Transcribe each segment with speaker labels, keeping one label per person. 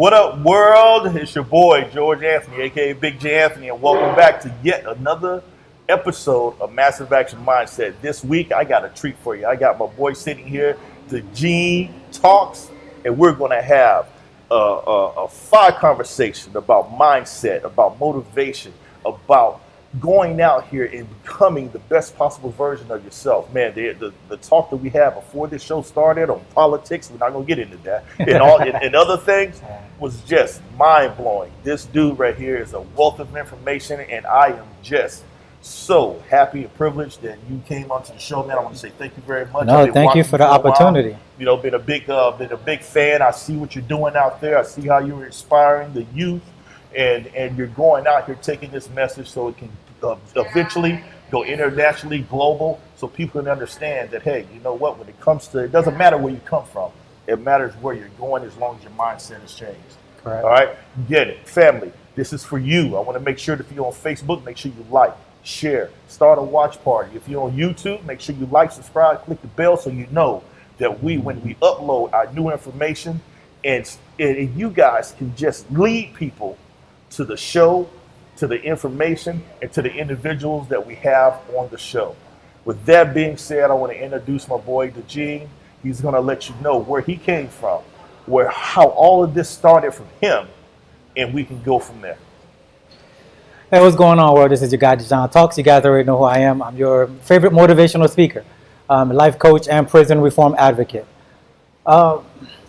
Speaker 1: What up, world? It's your boy, George Anthony, a.k.a. Big J Anthony, and welcome back to yet another episode of Massive Action Mindset. This week, I got a treat for you. I got my boy sitting here, Dejean Talks, and we're going to have a fire conversation about mindset, about motivation, about going out here and becoming the best possible version of yourself. Man, the talk that we had before this show started on politics, we're not going to get into that, and other things was just mind-blowing. This dude right here is a wealth of information, and I am just so happy and privileged that you came onto the show, man. I want to say thank you very much.
Speaker 2: No, thank you for the opportunity.
Speaker 1: You know, been a big fan. I see what you're doing out there. I see how you're inspiring the youth. And you're going out here taking this message so it can eventually go internationally, global, so people can understand that, hey, you know what, when it comes to, it doesn't matter where you come from. It matters where you're going as long as your mindset has changed.
Speaker 2: Correct.
Speaker 1: All right? Get it. Family, this is for you. I want to make sure that if you're on Facebook, make sure you like, share, start a watch party. If you're on YouTube, make sure you like, subscribe, click the bell so you know that when we upload our new information, and you guys can just lead people to the show, to the information, and to the individuals that we have on the show. With that being said, I want to introduce my boy, Dejean. He's going to let you know where he came from, how all of this started from him, and we can go from there.
Speaker 2: Hey, what's going on, world? This is your guy, Dejean Talks. You guys already know who I am. I'm your favorite motivational speaker, life coach, and prison reform advocate.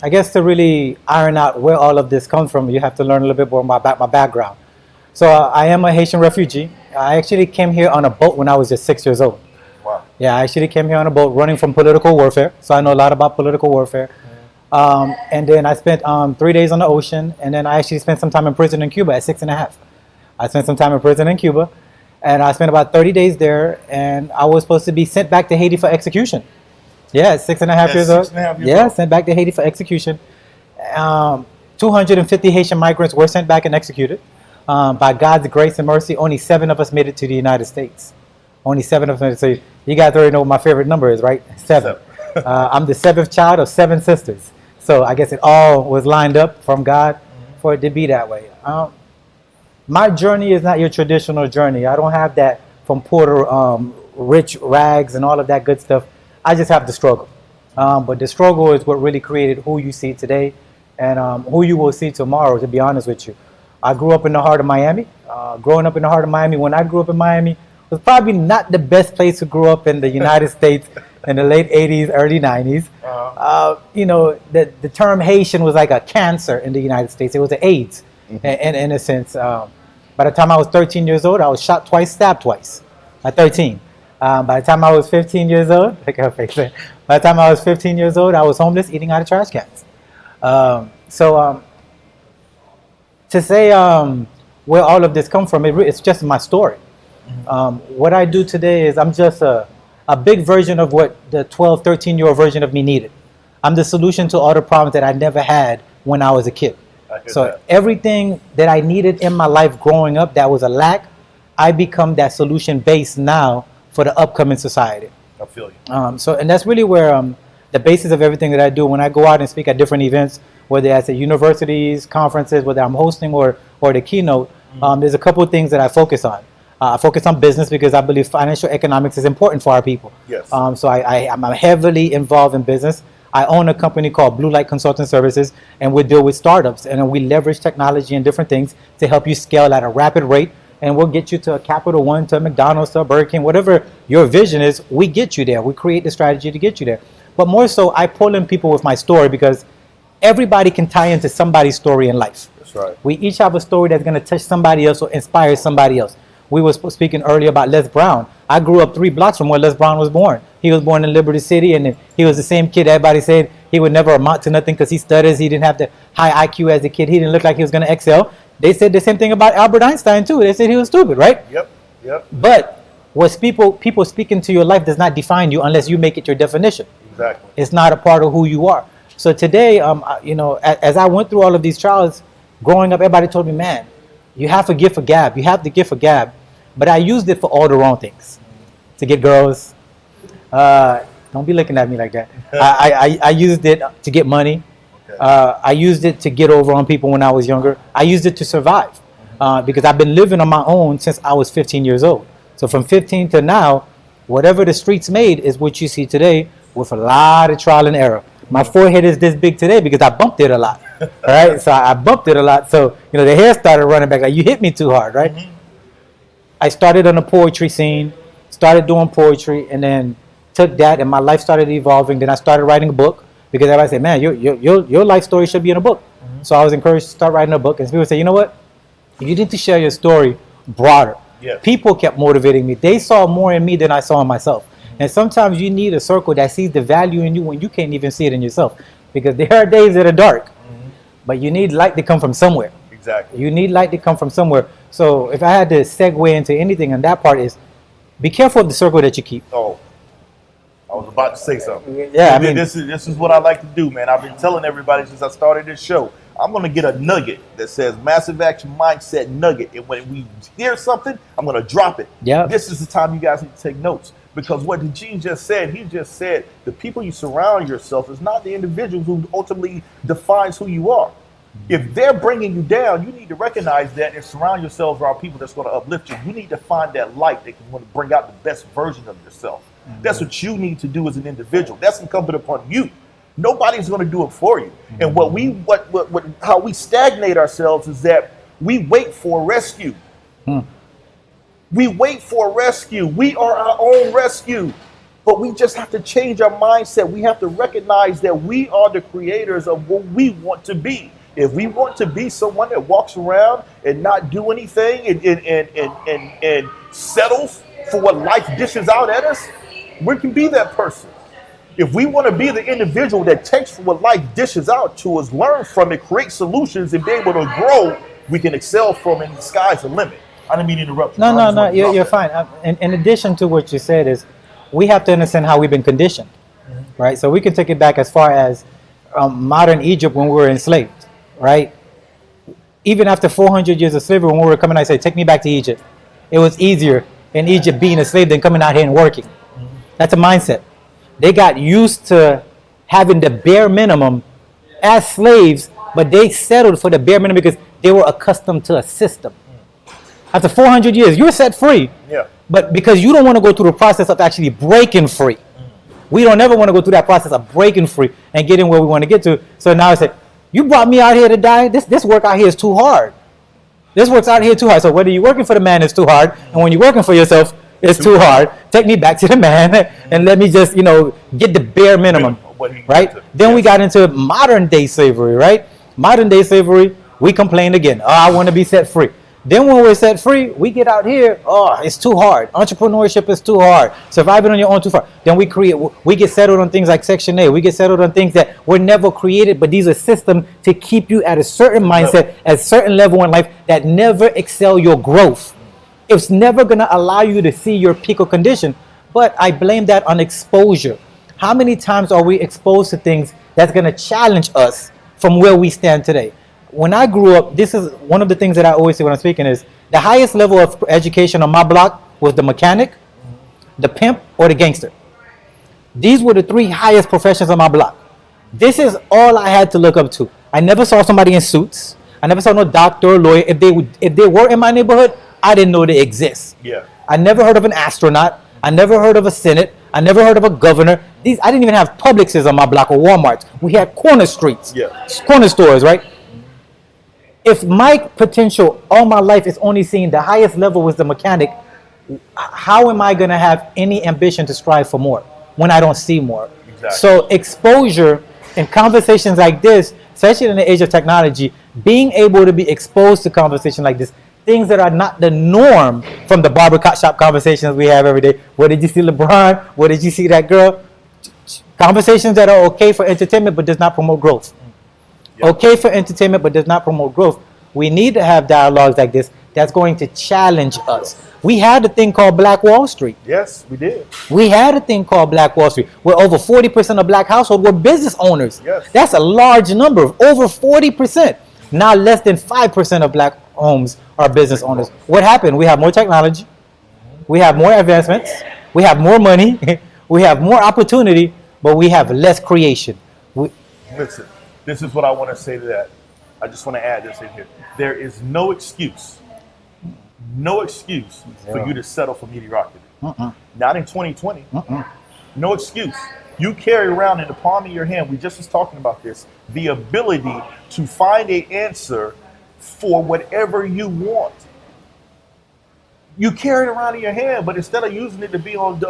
Speaker 2: I guess to really iron out where all of this comes from, you have to learn a little bit more about my background. So I am a Haitian refugee. I actually came here on a boat when I was just 6 years old.
Speaker 1: Wow.
Speaker 2: Yeah, I actually came here on a boat running from political warfare. So I know a lot about political warfare. And then I spent 3 days on the ocean. And then I actually spent some time in prison in Cuba at 6.5. I spent some time in prison in Cuba. And I spent about 30 days there. And I was supposed to be sent back to Haiti for execution. Yeah, 6.5 years old. Yeah, sent back to Haiti for execution. 250 Haitian migrants were sent back and executed. By God's grace and mercy, only 7 of us made it to the United States. Only 7 of us. So you guys already know what my favorite number is, right? 7. I'm the 7th child of 7 sisters. So I guess it all was lined up from God for it to be that way. My journey is not your traditional journey. I don't have that from poor rich rags and all of that good stuff. I just have the struggle. But the struggle is what really created who you see today and who you will see tomorrow, to be honest with you. I grew up in the heart of Miami. Growing up in the heart of Miami, when I grew up in Miami, was probably not the best place to grow up in the United States in the late 80s, early 90s. You know, the term Haitian was like a cancer in the United States. It was an AIDS, in a sense. By the time I was 13 years old, I was shot twice, stabbed twice at 13. By the time I was 15 years old, look at her face. By the time I was 15 years old, I was homeless, eating out of trash cans. To say where all of this comes from, it's just my story. What I do today is I'm just a big version of what the 12, 13-year-old version of me needed. I'm the solution to all the problems that I never had when I was a kid. So everything that I needed in my life growing up that was a lack, I become that solution base now for the upcoming society.
Speaker 1: I feel you.
Speaker 2: And that's really where the basis of everything that I do when I go out and speak at different events, whether it's at universities, conferences, whether I'm hosting or the keynote, there's a couple of things that I focus on. I focus on business because I believe financial economics is important for our people.
Speaker 1: Yes.
Speaker 2: So I'm heavily involved in business. I own a company called Blue Light Consulting Services, and we deal with startups, and we leverage technology and different things to help you scale at a rapid rate. And we'll get you to a Capital One, to a McDonald's, to a Burger King, whatever your vision is, we get you there. We create the strategy to get you there. But more so, I pull in people with my story because everybody can tie into somebody's story in life.
Speaker 1: That's right.
Speaker 2: We each have a story that's going to touch somebody else or inspire somebody else. We were speaking earlier about Les Brown. I grew up 3 blocks from where Les Brown was born. He was born in Liberty City, and he was the same kid everybody said he would never amount to nothing because he stutters. He didn't have the high IQ as a kid. He didn't look like he was going to excel. They said the same thing about Albert Einstein too. They said he was stupid, right?
Speaker 1: Yep.
Speaker 2: But what people speak into your life does not define you unless you make it your definition.
Speaker 1: Exactly.
Speaker 2: It's not a part of who you are. So today, as I went through all of these trials, growing up, everybody told me, man, you have a gift for gab. You have the gift for gab. But I used it for all the wrong things. To get girls. Don't be looking at me like that. I used it to get money.
Speaker 1: Okay.
Speaker 2: I used it to get over on people when I was younger. I used it to survive because I've been living on my own since I was 15 years old. So from 15 to now, whatever the streets made is what you see today with a lot of trial and error. My forehead is this big today because I bumped it a lot, right? So I bumped it a lot. So, the hair started running back. Like, you hit me too hard, right? Mm-hmm. I started on the poetry scene, started doing poetry, and then took that, and my life started evolving. Then I started writing a book because everybody said, man, your life story should be in a book. Mm-hmm. So I was encouraged to start writing a book. And people say, you know what? You need to share your story broader. Yeah. People kept motivating me. They saw more in me than I saw in myself. And sometimes you need a circle that sees the value in you when you can't even see it in yourself. Because there are days that are dark, but you need light to come from somewhere.
Speaker 1: Exactly.
Speaker 2: You need light to come from somewhere. So if I had to segue into anything, and that part is, be careful of the circle that you keep.
Speaker 1: Oh, I was about to say something.
Speaker 2: Yeah,
Speaker 1: this is what I like to do, man. I've been telling everybody since I started this show. I'm going to get a nugget that says Massive Action Mindset Nugget. And when we hear something, I'm going to drop it.
Speaker 2: Yeah.
Speaker 1: This is the time you guys need to take notes. Because what Dejean just said, he just said the people you surround yourself is not the individuals who ultimately defines who you are. If they're bringing you down, you need to recognize that and surround yourself around people that's going to uplift you. You need to find that light that can bring out the best version of yourself. Mm-hmm. That's what you need to do as an individual. That's incumbent upon you. Nobody's going to do it for you. Mm-hmm. And how we stagnate ourselves is that we wait for rescue. We wait for rescue. We are our own rescue. But we just have to change our mindset. We have to recognize that we are the creators of what we want to be. If we want to be someone that walks around and not do anything and settles for what life dishes out at us, we can be that person. If we want to be the individual that takes what life dishes out to us, learn from it, create solutions, and be able to grow, we can excel from it, and the sky's the limit. I didn't mean to interrupt you.
Speaker 2: No, you're fine. In addition to what you said is, we have to understand how we've been conditioned, right? So we can take it back as far as modern Egypt when we were enslaved, right? Even after 400 years of slavery, when we were coming out and say, take me back to Egypt. It was easier in Egypt being a slave than coming out here and working. That's a mindset. They got used to having the bare minimum as slaves, but they settled for the bare minimum because they were accustomed to a system. After 400 years, you're set free.
Speaker 1: Yeah.
Speaker 2: But because you don't want to go through the process of actually breaking free. We don't ever want to go through that process of breaking free and getting where we want to get to. So now I say, you brought me out here to die? This work out here is too hard. This work's out here too hard. So whether you're working for the man, it's too hard. And when you're working for yourself, it's too hard. Take me back to the man and let me just, get the bare minimum. Right? Then we got into modern day slavery, right? Modern day slavery, we complain again. Oh, I want to be set free. Then when we're set free, we get out here, it's too hard. Entrepreneurship is too hard. Surviving on your own too far. Then we get settled on things like Section 8. We get settled on things that were never created, but these are systems to keep you at a certain mindset, at a certain level in life that never excel your growth. It's never going to allow you to see your peak of condition. But I blame that on exposure. How many times are we exposed to things that's going to challenge us from where we stand today? When I grew up, this is one of the things that I always say when I'm speaking is the highest level of education on my block was the mechanic, the pimp, or the gangster. These were the three highest professions on my block. This is all I had to look up to. I never saw somebody in suits. I never saw no doctor or lawyer. If they were in my neighborhood, I didn't know they exist.
Speaker 1: Yeah.
Speaker 2: I never heard of an astronaut. I never heard of a Senate. I never heard of a governor. I didn't even have Publixes on my block or Walmarts. We had corner streets, corner stores, right? If my potential all my life is only seeing the highest level was the mechanic, how am I going to have any ambition to strive for more when I don't see more? Exactly. So exposure in conversations like this, especially in the age of technology, being able to be exposed to conversations like this, things that are not the norm from the barber shop conversations we have every day. Where did you see LeBron? Where did you see that girl? Conversations that are okay for entertainment but does not promote growth. Okay for entertainment, but does not promote growth. We need to have dialogues like this that's going to challenge us. We had a thing called Black Wall Street.
Speaker 1: Yes, we did.
Speaker 2: We had a thing called Black Wall Street, where over 40% of black households were business owners.
Speaker 1: Yes.
Speaker 2: That's a large number, over 40%. Now less than 5% of black homes are business owners. What happened? We have more technology. We have more advancements. We have more money. We have more opportunity, but we have less creation.
Speaker 1: Listen. This is what I want to say to that. I just want to add this in here. There is no excuse for you to settle for mediocrity. Not in 2020. No excuse. You carry around in the palm of your hand, we just was talking about this, the ability to find an answer for whatever you want. You carry it around in your hand, but instead of using it to be on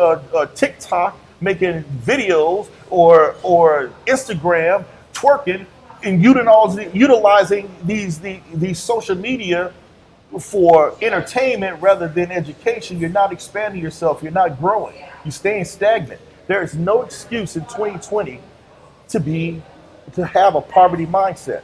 Speaker 1: TikTok, making videos, or Instagram, twerking, and utilizing these social media for entertainment rather than education, you're not expanding yourself. You're not growing. You're staying stagnant. There is no excuse in 2020 to have a poverty mindset.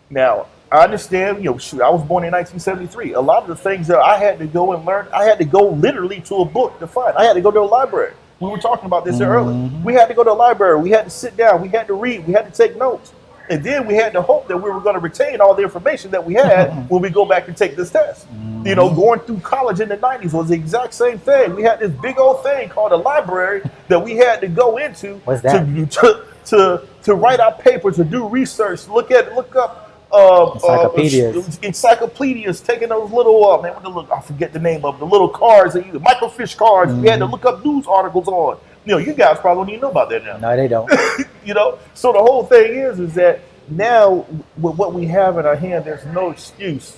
Speaker 1: Now, I understand, I was born in 1973. A lot of the things that I had to go and learn, I had to go literally to a book to find. I had to go to a library. We were talking about this earlier. We had to go to a library. We had to sit down. We had to read. We had to take notes. And then we had to hope that we were going to retain all the information that we had when we go back and take this test. Going through college in the 90s was the exact same thing. We had this big old thing called a library that we had to go into to write our papers, to do research, look up encyclopedias, taking those little I forget the name of the little cards, the microfiche cards. We had to look up news articles on. You guys probably don't even know about that now.
Speaker 2: No, they don't.
Speaker 1: So the whole thing is that now with what we have in our hand, there's no excuse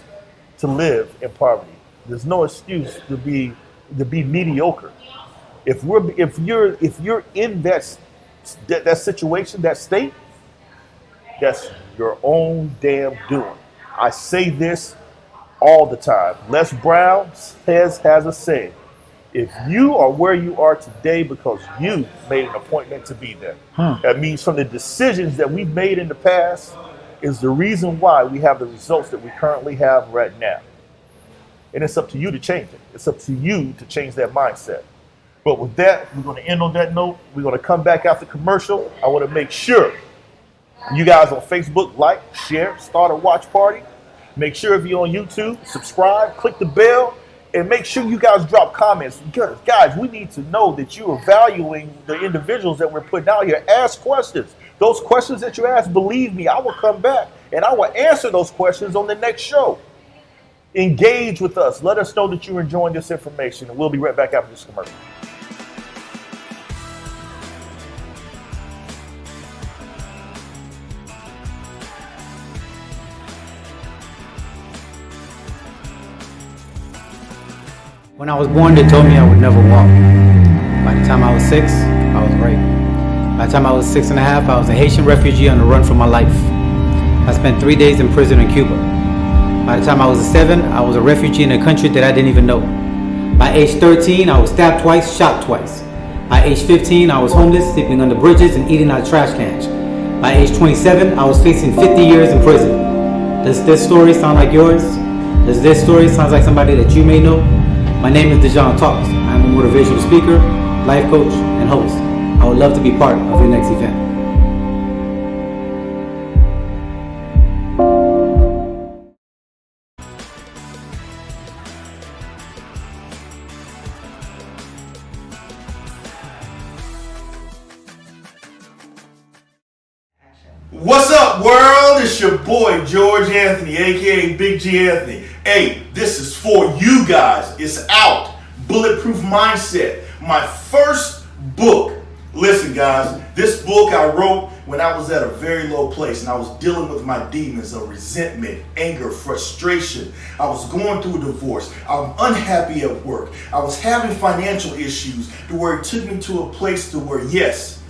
Speaker 1: to live in poverty. There's no excuse to be mediocre. If you're in that situation, that state, that's your own damn doing. I say this all the time. Les Brown has a saying. If you are where you are today because you made an appointment to be there, that means from the decisions that we've made in the past is the reason why we have the results that we currently have right now. And it's up to you to change it. It's up to you to change that mindset. But with that, we're going to end on that note. We're going to come back after commercial. I want to make sure you guys on Facebook, like, share, start a watch party. Make sure if you're on YouTube, subscribe, click the bell. And make sure you guys drop comments. Guys, we need to know that you are valuing the individuals that we're putting out here. Ask questions. Those questions that you ask, believe me, I will come back and I will answer those questions on the next show. Engage with us. Let us know that you're enjoying this information. And we'll be right back after this commercial.
Speaker 2: When I was born, they told me I would never walk. By the time I was 6, I was raped. By the time I was 6 and a half, I was a Haitian refugee on the run for my life. I spent 3 days in prison in Cuba. By the time I was 7, I was a refugee in a country that I didn't even know. By age 13, I was stabbed twice, shot twice. By age 15, I was homeless, sleeping under bridges and eating out of trash cans. By age 27, I was facing 50 years in prison. Does this story sound like yours? Does this story sound like somebody that you may know? My name is Dejean Talks. I'm a motivational speaker, life coach, and host. I would love to be part of your next event.
Speaker 1: What's up, world? It's your boy, George Anthony, aka Big G Anthony. Hey, this is for you guys. It's out. Bulletproof Mindset. My first book. Listen, guys, this book I wrote when I was at a very low place and I was dealing with my demons of resentment, anger, frustration. I was going through a divorce. I'm unhappy at work. I was having financial issues to where it took me to a place to where, yes,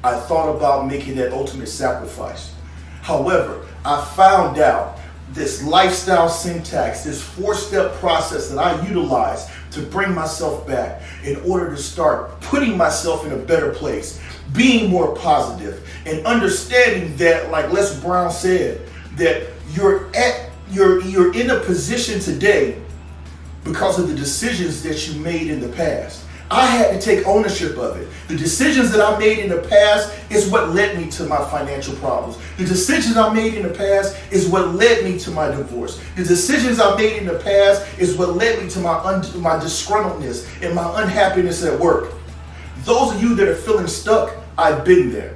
Speaker 1: I thought about making that ultimate sacrifice. However, I found out this lifestyle syntax, this 4-step process that I utilize to bring myself back in order to start putting myself in a better place, being more positive, and understanding that, like Les Brown said, that you're in a position today because of the decisions that you made in the past. I had to take ownership of it. The decisions that I made in the past is what led me to my financial problems. The decisions I made in the past is what led me to my divorce. The decisions I made in the past is what led me to my disgruntledness and my unhappiness at work. Those of you that are feeling stuck, I've been there.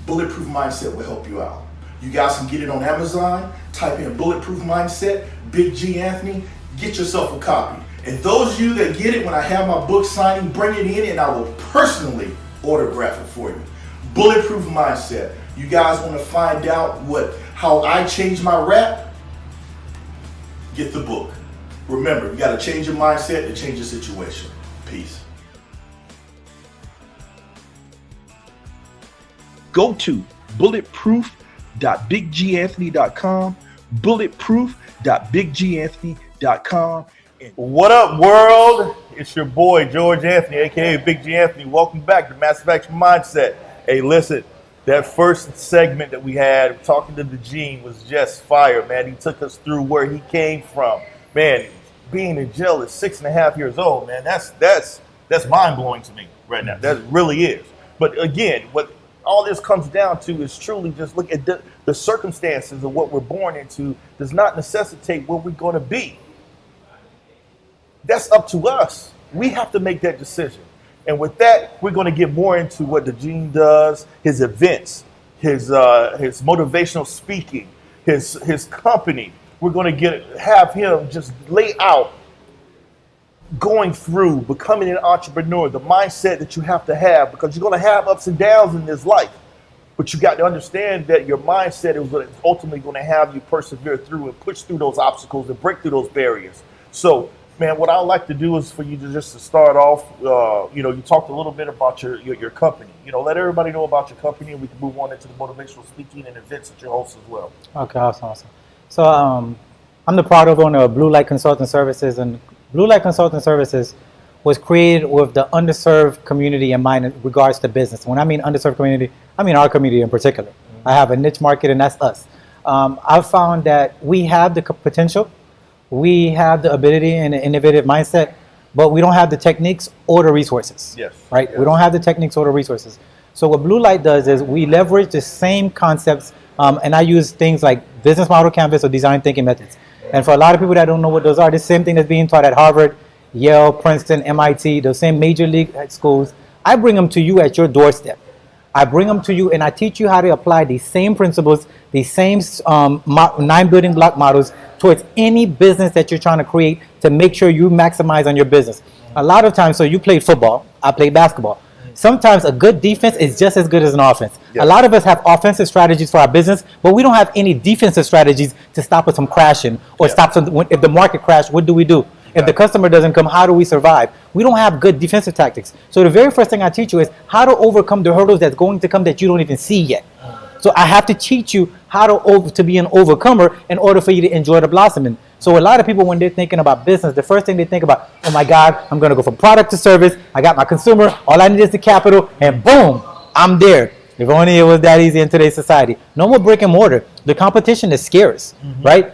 Speaker 3: Bulletproof Mindset will help you out. You guys can get it on Amazon. Type in Bulletproof Mindset, Big G Anthony. Get yourself a copy. And those of you that get it, when I have my book signing, bring it in and I will personally autograph it for you. Bulletproof Mindset. You guys want to find out how I changed my rap? Get the book. Remember, you got to change your mindset to change your situation. Peace.
Speaker 4: Go to bulletproof.bigganthony.com, bulletproof.bigganthony.com.
Speaker 1: What up, world? It's your boy, George Anthony, a.k.a. Big G Anthony. Welcome back to Massivre Action Mindset. Hey, listen, that first segment that we had talking to Dejean was just fire, man. He took us through where he came from. Man, being in jail at 6.5 years old, man, that's mind-blowing to me right now. That really is. But again, what all this comes down to is truly just look at the circumstances of what we're born into does not necessitate where we're going to be. That's up to us. We have to make that decision. And with that, we're going to get more into what Dejean does, his events, his motivational speaking, his company. We're going to have him just lay out going through becoming an entrepreneur, the mindset that you have to have, because you're going to have ups and downs in this life. But you got to understand that your mindset is ultimately going to have you persevere through and push through those obstacles and break through those barriers. So, man, what I'd like to do is for you to just to start off, you talked a little bit about your company. Let everybody know about your company, and we can move on into the motivational speaking and events that you host as well.
Speaker 2: Okay, awesome. So I'm the proud owner of Blue Light Consulting Services, and Blue Light Consulting Services was created with the underserved community in mind in regards to business. When I mean underserved community, I mean our community in particular. Mm-hmm. I have a niche market, and that's us. I've found that we have the potential. We have the ability and an innovative mindset, but we don't have the techniques or the resources.
Speaker 1: Yes.
Speaker 2: Right?
Speaker 1: Yes.
Speaker 2: We don't have the techniques or the resources. So what Blue Light does is we leverage the same concepts, and I use things like business model canvas or design thinking methods. And for a lot of people that don't know what those are, the same thing that's being taught at Harvard, Yale, Princeton, MIT, those same major league schools, I bring them to you at your doorstep. I bring them to you and I teach you how to apply these same principles, these same 9 building block models towards any business that you're trying to create to make sure you maximize on your business. A lot of times, so you played football, I played basketball. Sometimes a good defense is just as good as an offense. Yes. A lot of us have offensive strategies for our business, but we don't have any defensive strategies to stop us from crashing or stop us if the market crashes. What do we do? If the customer doesn't come, how do we survive? We don't have good defensive tactics. So the very first thing I teach you is how to overcome the hurdles that's going to come that you don't even see yet. So I have to teach you how to be an overcomer in order for you to enjoy the blossoming. So a lot of people, when they're thinking about business, the first thing they think about, oh my God, I'm going to go from product to service. I got my consumer. All I need is the capital, and boom, I'm there. If only it was that easy in today's society. No more brick and mortar. The competition is scarce, right?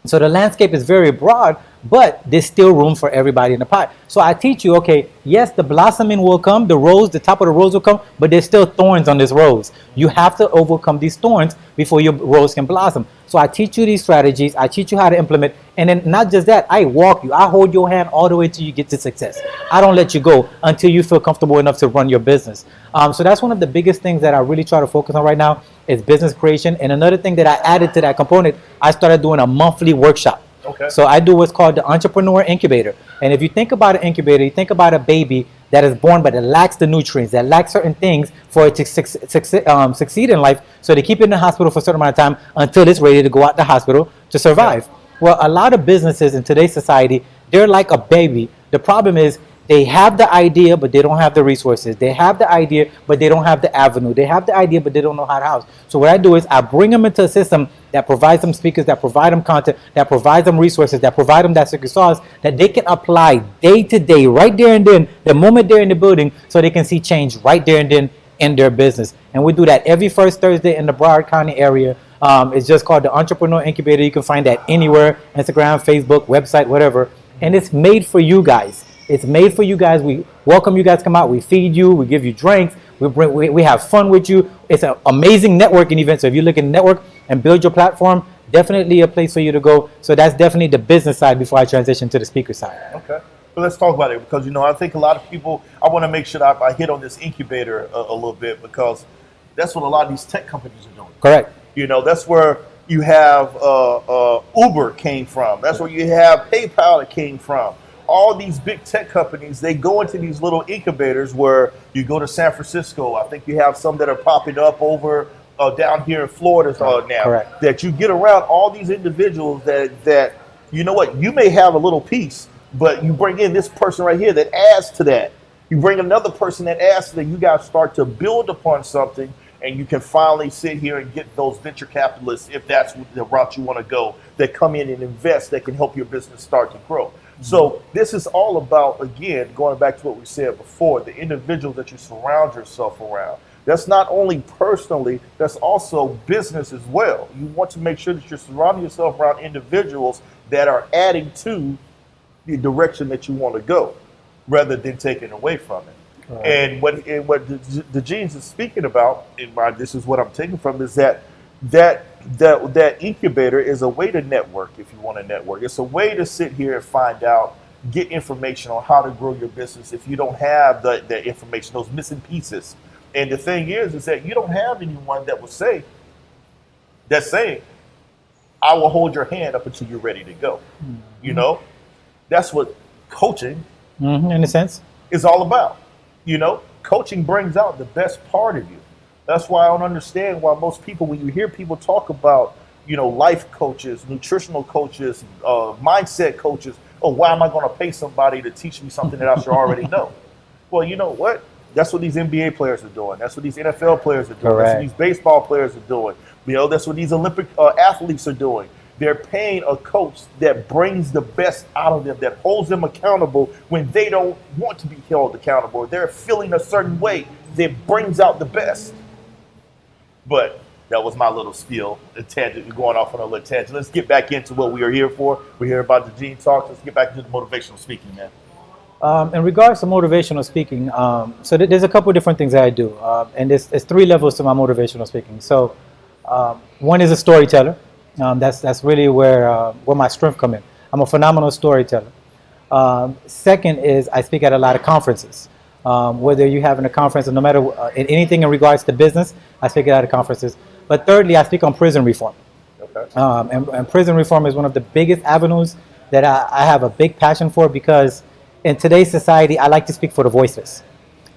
Speaker 2: So the landscape is very broad, but there's still room for everybody in the pot. So I teach you, okay, yes, the blossoming will come, the top of the rose will come, but there's still thorns on this rose. You have to overcome these thorns before your rose can blossom. So I teach you these strategies, I teach you how to implement, and then not just that, I walk you, I hold your hand all the way till you get to success. I don't let you go until you feel comfortable enough to run your business. So that's one of the biggest things that I really try to focus on right now is business creation. And another thing that I added to that component, I started doing a monthly workshop.
Speaker 1: Okay.
Speaker 2: So I do what's called the Entrepreneur Incubator. And if you think about an incubator, you think about a baby that is born but it lacks the nutrients, that lacks certain things for it to succeed in life. So they keep it in the hospital for a certain amount of time until it's ready to go out the hospital to survive. Yeah. Well, a lot of businesses in today's society, they're like a baby. The problem is they have the idea, but they don't have the resources. They have the idea, but they don't have the avenue. They have the idea, but they don't know how to house. So what I do is I bring them into a system that provides them speakers, that provide them content, that provides them resources, that provide them that secret sauce that they can apply day to day, right there and then, the moment they're in the building, so they can see change right there and then in their business. And we do that every first Thursday in the Broward County area. It's just called the Entrepreneur Incubator. You can find that anywhere, Instagram, Facebook, website, whatever. And it's made for you guys. It's made for you guys. We welcome you guys to come out. We feed you. We give you drinks. We have fun with you. It's an amazing networking event. So if you're looking to network and build your platform, definitely a place for you to go. So that's definitely the business side before I transition to the speaker side.
Speaker 1: Okay. Well, let's talk about it because, I think a lot of people, I want to make sure I hit on this incubator a little bit because That's what a lot of these tech companies are doing.
Speaker 2: Correct.
Speaker 1: You know, that's where you have Uber came from. That's where you have PayPal that came from. All these big tech companies, they go into these little incubators where you go to San Francisco. I think you have some that are popping up over down here in Florida now.
Speaker 2: Correct.
Speaker 1: That you get around all these individuals that, you know what, you may have a little piece, but you bring in this person right here that adds to that. You bring another person that adds to that. You guys start to build upon something, and you can finally sit here and get those venture capitalists, if that's the route you want to go, that come in and invest, that can help your business start to grow. So this is all about, again, going back to what we said before, the individuals that you surround yourself around. That's not only personally, that's also business as well. You want to make sure that you're surrounding yourself around individuals that are adding to the direction that you want to go, rather than taking away from it. Right. And what Dejean is speaking about, this is what I'm taking from, is that incubator is a way to network. If you want to network, it's a way to sit here and find out, get information on how to grow your business if you don't have the information, those missing pieces. And the thing is that you don't have anyone that will say, that's saying, I will hold your hand up until you're ready to go. Mm-hmm. You know, that's what coaching,
Speaker 2: in a sense,
Speaker 1: is all about. You know, coaching brings out the best part of you. That's why I don't understand why most people, when you hear people talk about, you know, life coaches, nutritional coaches, mindset coaches, oh, why am I going to pay somebody to teach me something that I should already know? Well, you know what? That's what these NBA players are doing. That's what these NFL players are doing.
Speaker 2: Correct.
Speaker 1: That's what these baseball players are doing. You know, that's what these Olympic athletes are doing. They're paying a coach that brings the best out of them, that holds them accountable when they don't want to be held accountable. They're feeling a certain way that brings out the best. But that was my little spiel, a tangent, going off on a little tangent. Let's get back into what we are here for. We're here about the Dejean Talks. Let's get back into the motivational speaking, man.
Speaker 2: In regards to motivational speaking, so there's a couple of different things that I do. And there's 3 levels to my motivational speaking. So one is a storyteller. That's really where my strength come in. I'm a phenomenal storyteller. Second is I speak at a lot of conferences. Whether you're having a conference, or no matter anything in regards to business, I speak at a lot of conferences. But thirdly, I speak on prison reform. Okay. And prison reform is one of the biggest avenues that I have a big passion for, because in today's society, I like to speak for the voiceless.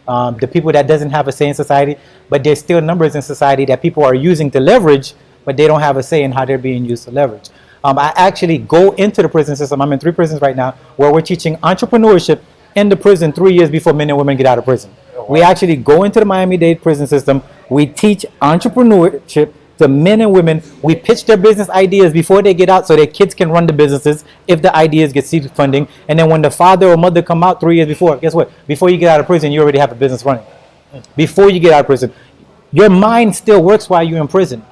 Speaker 2: The people that doesn't have a say in society, but there's still numbers in society that people are using to leverage, but they don't have a say in how they're being used to leverage. I actually go into the prison system. I'm in 3 prisons right now, where we're teaching entrepreneurship in the prison 3 years before men and women get out of prison. Oh, wow. We actually go into the Miami-Dade prison system. We teach entrepreneurship to men and women. We pitch their business ideas before they get out, so their kids can run the businesses if the ideas get seed funding. And then when the father or mother come out 3 years before, guess what? Before you get out of prison, you already have a business running. Before you get out of prison. Your mind still works while you're in prison.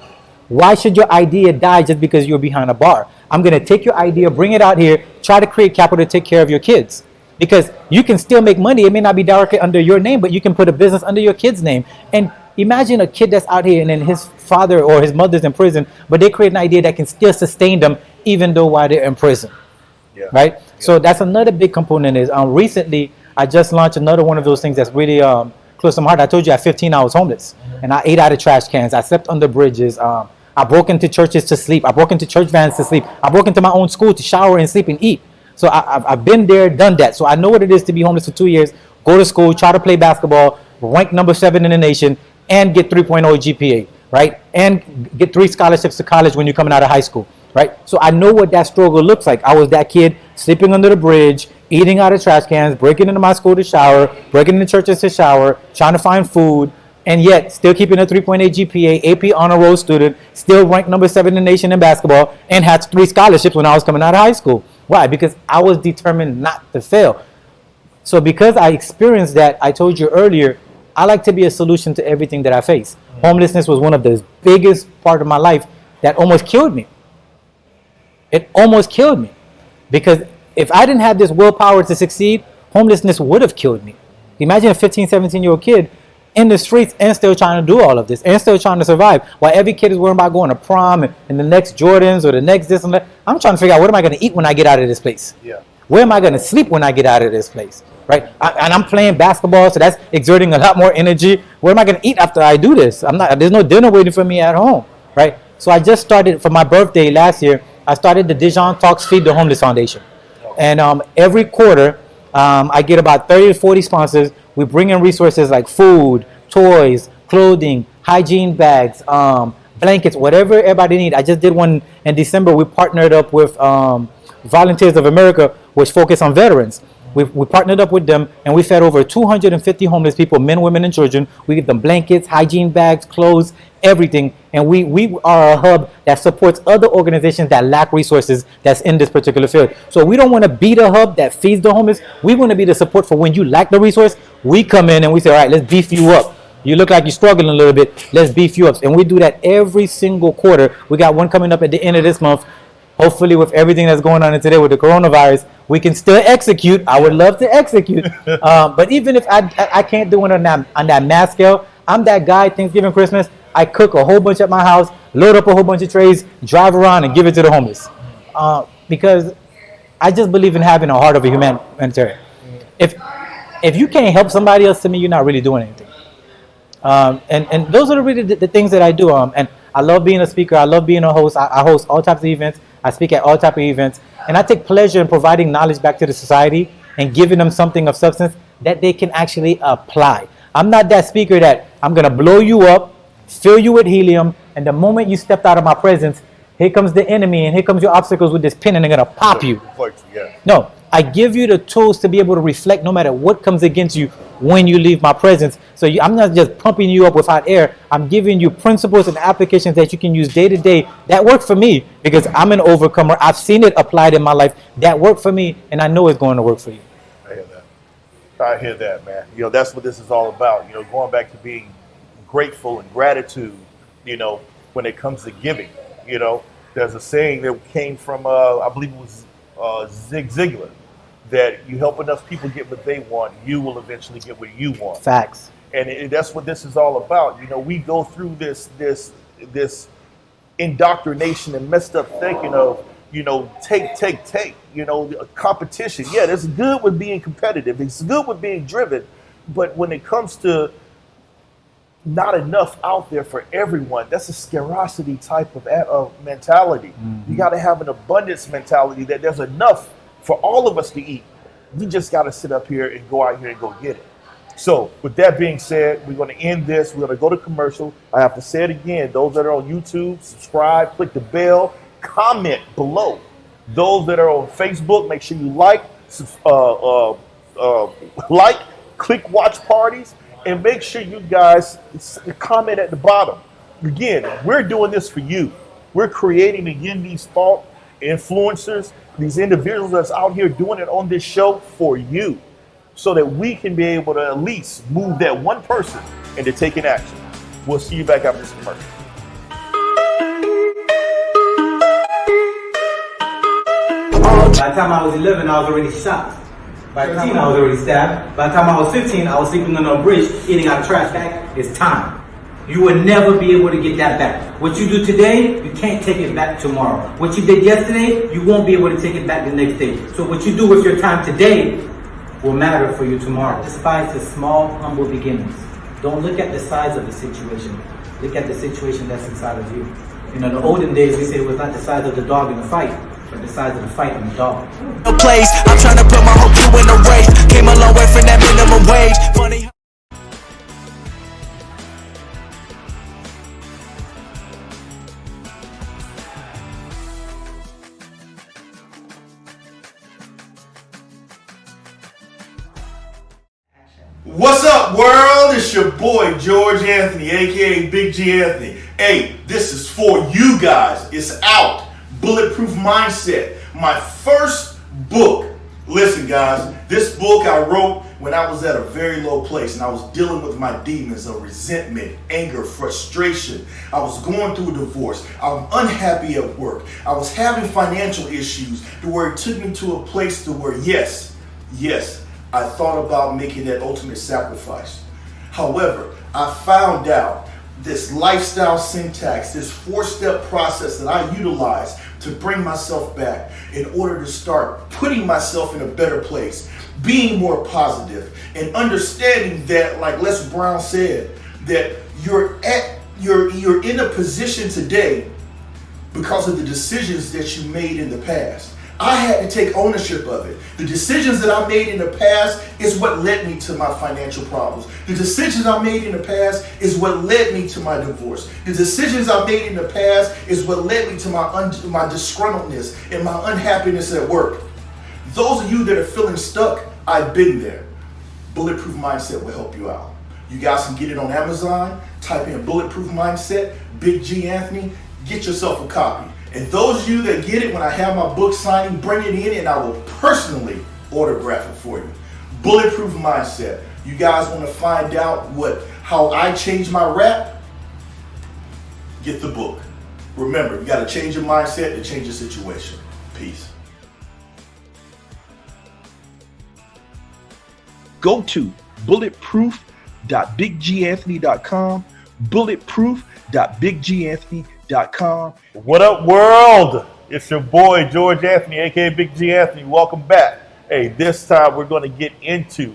Speaker 2: Why should your idea die just because you're behind a bar? I'm going to take your idea, bring it out here, try to create capital to take care of your kids. Because you can still make money. It may not be directly under your name, but you can put a business under your kid's name. And imagine a kid that's out here and then his father or his mother's in prison, but they create an idea that can still sustain them even though while they're in prison. Yeah. Right? Yeah. So that's another big component is recently I just launched another one of those things that's really close to my heart. I told you at 15 I was homeless, and I ate out of trash cans. I slept under bridges. I broke into churches to sleep. I broke into church vans to sleep. I broke into my own school to shower and sleep and eat. So I've been there, done that. So I know what it is to be homeless for 2 years, go to school, try to play basketball, rank number 7 in the nation, and get 3.0 GPA, right? And get 3 scholarships to college when you're coming out of high school, right? So I know what that struggle looks like. I was that kid sleeping under the bridge, eating out of trash cans, breaking into my school to shower, breaking into churches to shower, trying to find food, and yet still keeping a 3.8 GPA, AP honor roll student, still ranked number 7 in the nation in basketball, and had 3 scholarships when I was coming out of high school. Why? Because I was determined not to fail. So because I experienced that, I told you earlier, I like to be a solution to everything that I face. Mm-hmm. Homelessness was one of the biggest part of my life that almost killed me. It almost killed me. Because if I didn't have this willpower to succeed, homelessness would have killed me. Imagine a 15, 17-year-old kid in the streets and still trying to do all of this and still trying to survive, while every kid is worrying about going to prom and the next Jordans or the next this and that. I'm trying to figure out, what am I going to eat when I get out of this place? Yeah. Where am I going to sleep when I get out of this place? Right? right? And I'm playing basketball, so that's exerting a lot more energy. What am I going to eat after I do this? There's no dinner waiting for me at home, right? So I just started, for my birthday last year, I started the Dejean Talks Feed the Homeless Foundation. And every quarter, I get about 30 to 40 sponsors. We bring in resources like food, toys, clothing, hygiene bags, blankets, whatever everybody needs. I just did one in December. We partnered up with Volunteers of America, which focus on veterans. We partnered up with them, and we fed over 250 homeless people, men, women, and children. We give them blankets, hygiene bags, clothes, everything. And we are a hub that supports other organizations that lack resources that's in this particular field. So we don't want to be the hub that feeds the homeless. We want to be the support for when you lack the resource. We come in and we say, all right, let's beef you up. You look like you're struggling a little bit. Let's beef you up. And we do that every single quarter. We got one coming up at the end of this month. Hopefully, with everything that's going on today with the coronavirus, we can still execute. I would love to execute. But even if I can't do it on that mass scale, I'm that guy, Thanksgiving, Christmas, I cook a whole bunch at my house, load up a whole bunch of trays, drive around and give it to the homeless. Because I just believe in having a heart of a humanitarian. If you can't help somebody else, to me, you're not really doing anything. And those are really the things that I do. And I love being a speaker. I love being a host. I host all types of events. I speak at all types of events. And I take pleasure in providing knowledge back to the society and giving them something of substance that they can actually apply. I'm not that speaker that I'm going to blow you up, fill you with helium, and the moment you stepped out of my presence, here comes the enemy and here comes your obstacles with this pin and they're going to pop you. No, I give you the tools to be able to reflect no matter what comes against you when you leave my presence. So I'm not just pumping you up without air. I'm giving you principles and applications that you can use day to day that work for me because I'm an overcomer. I've seen it applied in my life. That worked for me, and I know it's going to work for you.
Speaker 1: I hear that, man. You know, that's what this is all about. You know, going back to being grateful and gratitude, you know, when it comes to giving. You know, there's a saying that came from, I believe it was Zig Ziglar, that you help enough people get what they want, you will eventually get what you want.
Speaker 2: Facts.
Speaker 1: And that's what this is all about. You know, we go through this indoctrination and messed up thinking of, you know, take, you know, competition. Yeah, it's good with being competitive. It's good with being driven. But when it comes to not enough out there for everyone, that's a scarcity type of mentality. Mm-hmm. You got to have an abundance mentality that there's enough for all of us to eat. We just got to sit up here and go out here and go get it. So with that being said, we're going to end this. We're going to go to commercial. I have to say it again. Those that are on YouTube, subscribe, click the bell, comment below. Those that are on Facebook, make sure you like, click watch parties, and make sure you guys comment at the bottom. Again, we're doing this for you. We're creating, again, these thought influencers, these individuals that's out here doing it on this show for you, so that we can be able to at least move that one person into taking action. We'll see you back after this commercial.
Speaker 2: By the time I was 11, I was already shot. By 13, I was already stabbed. By the time I was 15, I was sleeping on a bridge, eating out of trash bag. It's time. You will never be able to get that back. What you do today, you can't take it back tomorrow. What you did yesterday, you won't be able to take it back the next day. So what you do with your time today will matter for you tomorrow. Despise the small, humble beginnings. Don't look at the size of the situation. Look at the situation that's inside of you. You know, in the olden days, we say it was not the size of the dog in the fight, but the size of the fight in the dog.
Speaker 5: No place. I'm trying to put my whole crew in a race. Came a long way from that minimum wage. Funny.
Speaker 3: What's up, world? It's your boy, George Anthony, aka Big G Anthony. Hey, this is for you guys. It's out. Bulletproof Mindset. My first book. Listen, guys, this book I wrote when I was at a very low place and I was dealing with my demons of resentment, anger, frustration. I was going through a divorce. I'm unhappy at work. I was having financial issues to where it took me to a place to where, yes, I thought about making that ultimate sacrifice. However, I found out this lifestyle syntax, this 4-step process that I utilize to bring myself back in order to start putting myself in a better place, being more positive, and understanding that, like Les Brown said, that you're in a position today because of the decisions that you made in the past. I had to take ownership of it. The decisions that I made in the past is what led me to my financial problems. The decisions I made in the past is what led me to my divorce. The decisions I made in the past is what led me to my disgruntledness and my unhappiness at work. Those of you that are feeling stuck, I've been there. Bulletproof Mindset will help you out. You guys can get it on Amazon. Type in Bulletproof Mindset, Big G Anthony. Get yourself a copy. And those of you that get it, when I have my book signing, bring it in and I will personally autograph it for you. Bulletproof Mindset. You guys want to find out how I changed my rap? Get the book. Remember, you got to change your mindset to change your situation. Peace.
Speaker 4: Go to bulletproof.bigganthony.com, bulletproof.bigganthony.com.
Speaker 1: What up, world? It's your boy, George Anthony, aka Big G Anthony. Welcome back. Hey, this time we're going to get into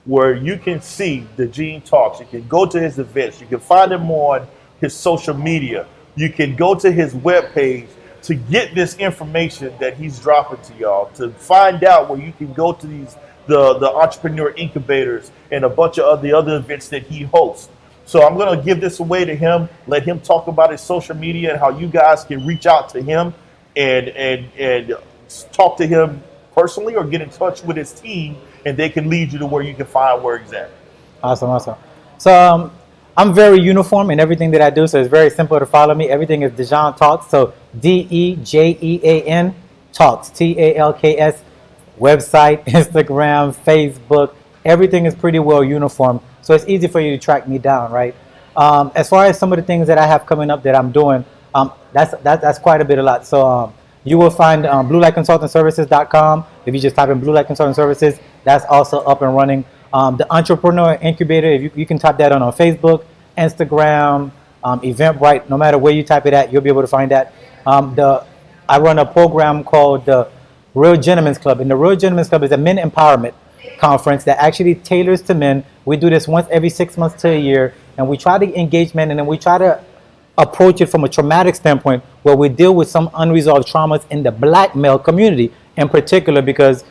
Speaker 1: where you can see Dejean talks. You can go to his events. You can find him on his social media. You can go to his webpage to get this information that he's dropping to y'all, to find out where you can go to the entrepreneur incubators and a bunch of the other events that he hosts. So I'm going to give this away to him, let him talk about his social media and how you guys can reach out to him and talk to him personally or get in touch with his team, and they can lead you to where you can find where he's at.
Speaker 2: Awesome. So I'm very uniform in everything that I do, so it's very simple to follow me. Everything is Dejean Talks, so Dejean Talks, Talks, website, Instagram, Facebook, everything is pretty well uniform. So it's easy for you to track me down, right? As far as some of the things that I have coming up that I'm doing, that's quite a lot. So you will find bluelightconsultantservices.com. If you just type in Blue Light Consulting Services, that's also up and running. The Entrepreneur Incubator, if you can type that on Facebook, Instagram, Eventbrite, no matter where you type it at, you'll be able to find that. I run a program called the Real Gentlemen's Club, and the Real Gentlemen's Club is a men empowerment conference that actually tailors to men. We do this once every 6 months to a year, and we try to engage men, and then we try to approach it from a traumatic standpoint where we deal with some unresolved traumas in the black male community in particular, because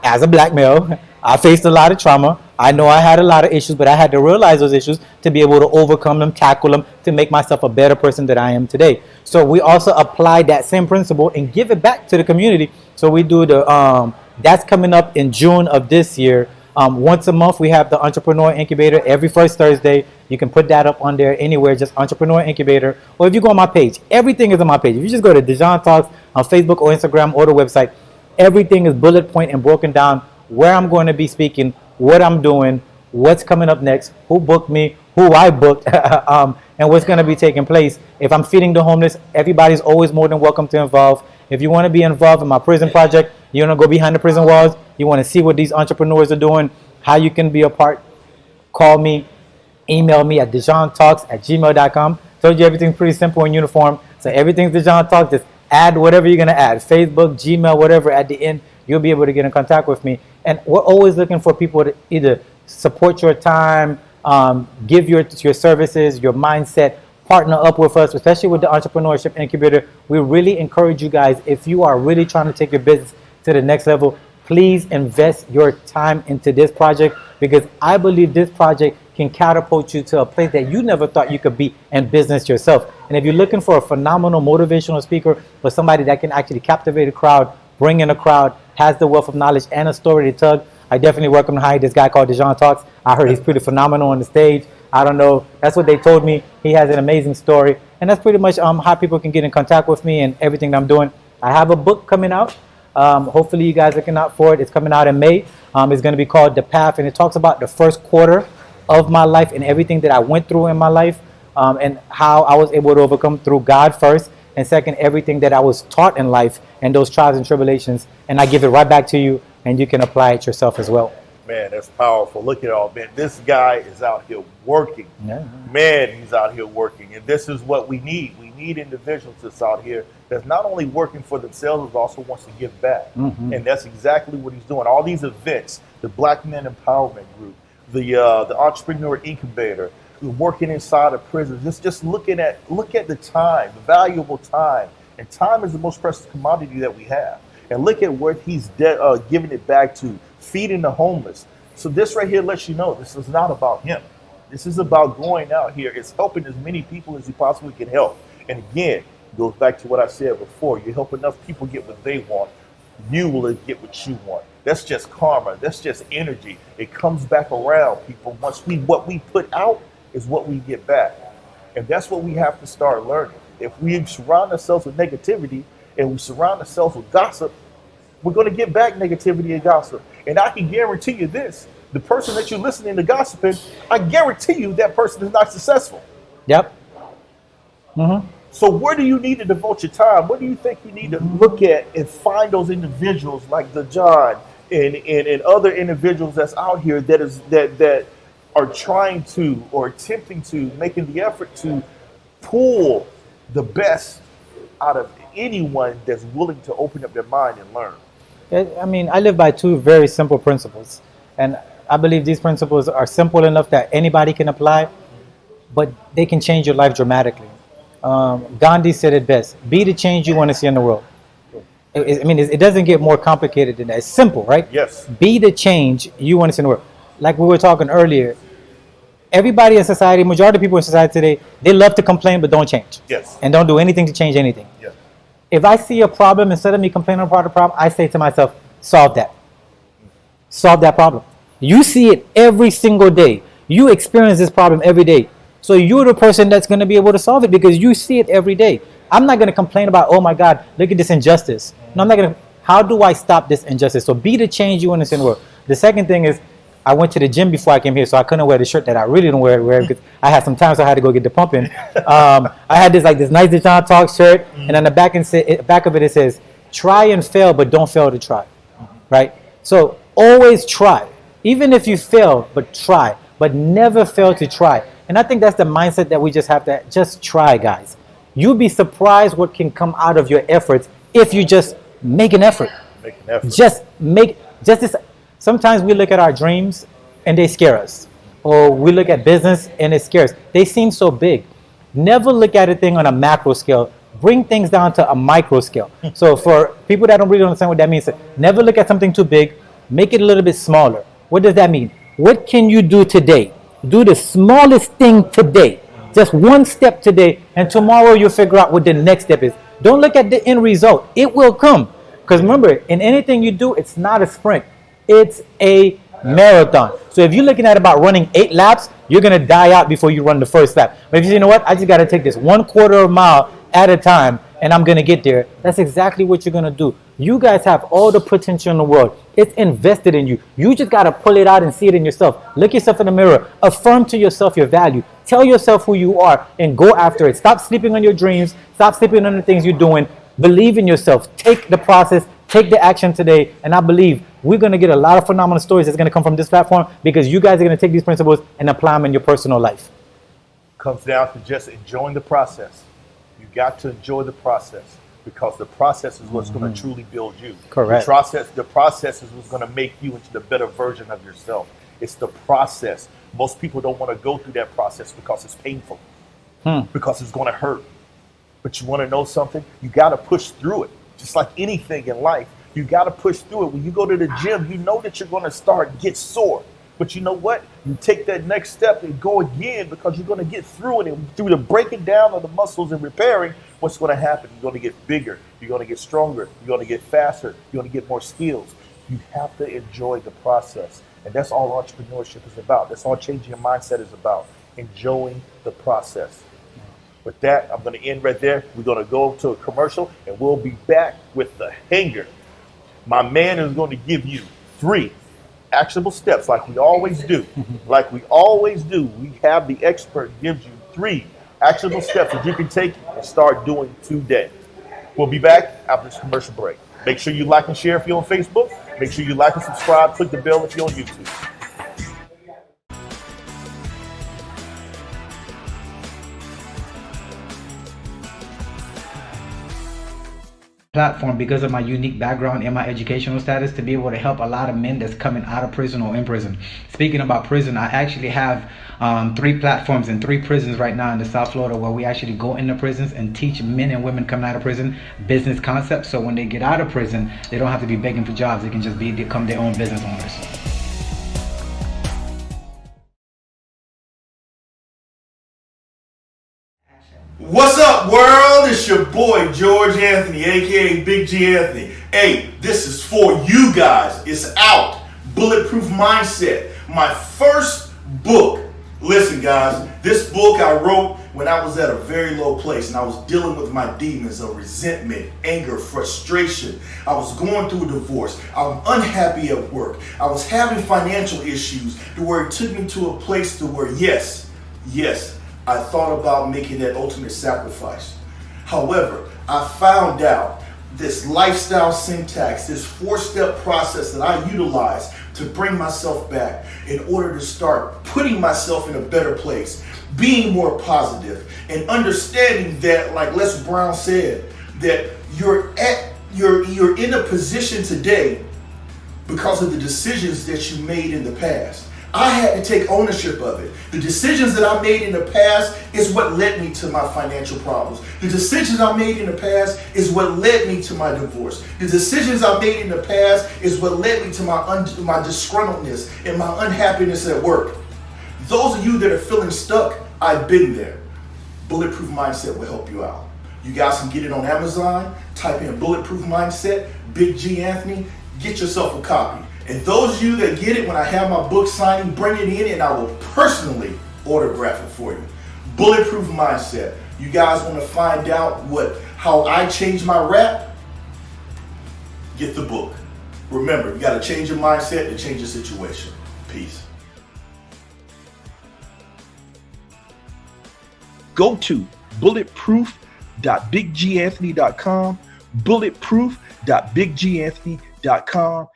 Speaker 2: as a black male, I faced a lot of trauma. I know I had a lot of issues, but I had to realize those issues to be able to overcome them, tackle them, to make myself a better person than I am today. So we also apply that same principle and give it back to the community. So we do that's coming up in June of this year. Once a month, we have the Entrepreneur Incubator every first Thursday. You can put that up on there anywhere, just Entrepreneur Incubator. Or if you go on my page, everything is on my page. If you just go to Dejean Talks on Facebook or Instagram or the website, everything is bullet point and broken down where I'm going to be speaking, what I'm doing, what's coming up next, who booked me, who I booked, and what's going to be taking place. If I'm feeding the homeless, everybody's always more than welcome to involve. If you want to be involved in my prison project, you want to go behind the prison walls, you want to see what these entrepreneurs are doing, how you can be a part, call me, email me at dejeantalks@gmail.com. Told you everything's pretty simple and uniform. So everything's Dejean Talks. Just add whatever you're going to add, Facebook, Gmail, whatever. At the end, you'll be able to get in contact with me. And we're always looking for people to either support your time, give your services, your mindset, partner up with us, especially with the Entrepreneurship Incubator. We really encourage you guys, if you are really trying to take your business to the next level, please invest your time into this project, because I believe this project can catapult you to a place that you never thought you could be in business yourself. And if you're looking for a phenomenal motivational speaker, or somebody that can actually captivate a crowd, bring in a crowd, has the wealth of knowledge and a story to tell, I definitely welcome to hire this guy called Dejean Talks. I heard he's pretty phenomenal on the stage. I don't know. That's what they told me. He has an amazing story. And that's pretty much how people can get in contact with me and everything that I'm doing. I have a book coming out. Hopefully you guys are looking out for it. It's coming out in May. It's going to be called The Path, and it talks about the first quarter of my life and everything that I went through in my life, and how I was able to overcome through God first, and second, everything that I was taught in life and those trials and tribulations. And I give it right back to you, and you can apply it yourself as well.
Speaker 1: Man, that's powerful. Look at all, man. This guy is out here working.
Speaker 2: Yeah.
Speaker 1: Man, he's out here working. And this is what we need. We need individuals that's out here that's not only working for themselves, but also wants to give back. And that's exactly what he's doing. All these events, the Black Men Empowerment Group, the Entrepreneur Incubator, working inside of prisons, just look at the time, the valuable time. And time is the most precious commodity that we have. And look at where he's giving it back to, feeding the homeless. So this right here lets you know this is not about him. This is about going out here. It's helping as many people as you possibly can help. And again, it goes back to what I said before. You help enough people get what they want, you will get what you want. That's just karma. That's just energy. It comes back around, people. What we put out is what we get back. And that's what we have to start learning. If we surround ourselves with negativity and we surround ourselves with gossip, we're going to get back negativity and gossip. And I can guarantee you this. The person that you're listening to gossiping, I guarantee you that person is not successful.
Speaker 2: Yep.
Speaker 1: So where do you need to devote your time? What do you think you need to look at and find those individuals like Dejean and other individuals that's out here that are trying to or attempting to, making the effort to pull the best out of anyone that's willing to open up their mind and learn?
Speaker 2: I mean, I live by two very simple principles. And I believe these principles are simple enough that anybody can apply, but they can change your life dramatically. Gandhi said it best: be the change you want to see in the world. It doesn't get more complicated than that. It's simple, right?
Speaker 1: Yes.
Speaker 2: Be the change you want to see in the world. Like we were talking earlier, everybody in society, majority of people in society today, they love to complain but don't change.
Speaker 1: Yes.
Speaker 2: And don't do anything to change anything.
Speaker 1: Yeah.
Speaker 2: If I see a problem, instead of me complaining about the problem, I say to myself, solve that. Solve that problem. You see it every single day. You experience this problem every day. So you're the person that's going to be able to solve it because you see it every day. I'm not going to complain about, oh my God, look at this injustice. No, I'm not going to. How do I stop this injustice? So be the change you want to see in the world. The second thing is, I went to the gym before I came here, so I couldn't wear the shirt that I really don't wear because I had some time, so I had to go get the pump in. I had this nice Dejean Talk shirt, and on the back of it says, try and fail, but don't fail to try, right? So always try. Even if you fail, but try. But never fail to try. And I think that's the mindset that we just have to just try, guys. You'll be surprised what can come out of your efforts if you just make an effort.
Speaker 1: Make an effort.
Speaker 2: Just this. Sometimes we look at our dreams and they scare us. Or we look at business and it scares us. They seem so big. Never look at a thing on a macro scale. Bring things down to a micro scale. So for people that don't really understand what that means, never look at something too big. Make it a little bit smaller. What does that mean? What can you do today? Do the smallest thing today. Just one step today, and tomorrow you'll figure out what the next step is. Don't look at the end result. It will come. Because remember, in anything you do, it's not a sprint. It's a marathon. So if you're looking at about running 8 laps, you're going to die out before you run the first lap. But if you say, you know what, I just got to take this 1/4 mile at a time, and I'm going to get there. That's exactly what you're going to do. You guys have all the potential in the world. It's invested in you. You just got to pull it out and see it in yourself. Look yourself in the mirror. Affirm to yourself your value. Tell yourself who you are and go after it. Stop sleeping on your dreams. Stop sleeping on the things you're doing. Believe in yourself. Take the process. Take the action today. And I believe we're going to get a lot of phenomenal stories that's going to come from this platform because you guys are going to take these principles and apply them in your personal life.
Speaker 1: Comes down to just enjoying the process. You got to enjoy the process because the process is what's going to truly build you.
Speaker 2: Correct.
Speaker 1: The process is what's going to make you into the better version of yourself. It's the process. Most people don't want to go through that process because it's painful, because it's going to hurt. But you want to know something? You got to push through it. Just like anything in life, you got to push through it. When you go to the gym, you know that you're going to get sore. But you know what? You take that next step and go again because you're going to get through it. And through the breaking down of the muscles and repairing, what's going to happen? You're going to get bigger. You're going to get stronger. You're going to get faster. You're going to get more skills. You have to enjoy the process. And that's all entrepreneurship is about. That's all changing your mindset is about. Enjoying the process. With that, I'm going to end right there. We're going to go to a commercial and we'll be back with the hanger. My man is going to give you 3 actionable steps like we always do. Like we always do. We have the expert gives you 3 actionable steps that you can take and start doing today. We'll be back after this commercial break. Make sure you like and share if you're on Facebook. Make sure you like and subscribe. Click the bell if you're on YouTube.
Speaker 2: platform because of my unique background and my educational status to be able to help a lot of men that's coming out of prison or in prison. Speaking about prison, I actually have 3 platforms in 3 prisons right now in the South Florida where we actually go into prisons and teach men and women coming out of prison business concepts, so when they get out of prison they don't have to be begging for jobs. They can just become their own business owners.
Speaker 3: What's up, world? It's your boy, George Anthony, aka Big G Anthony. Hey, this is for you guys. It's out. Bulletproof Mindset. My first book. Listen, guys, this book I wrote when I was at a very low place and I was dealing with my demons of resentment, anger, frustration. I was going through a divorce. I'm unhappy at work. I was having financial issues to where it took me to a place to where, yes, I thought about making that ultimate sacrifice. However, I found out this lifestyle syntax, this 4-step process that I utilize to bring myself back in order to start putting myself in a better place, being more positive, and understanding that, like Les Brown said, that you're in a position today because of the decisions that you made in the past. I had to take ownership of it. The decisions that I made in the past is what led me to my financial problems. The decisions I made in the past is what led me to my divorce. The decisions I made in the past is what led me to my disgruntledness and my unhappiness at work. Those of you that are feeling stuck, I've been there. Bulletproof Mindset will help you out. You guys can get it on Amazon. Type in Bulletproof Mindset, Big G Anthony. Get yourself a copy. And those of you that get it when I have my book signing, bring it in and I will personally autograph it for you. Bulletproof Mindset. You guys want to find out how I changed my rap? Get the book. Remember, you got to change your mindset to change your situation. Peace.
Speaker 4: Go to bulletproof.bigganthony.com, bulletproof.bigganthony.com.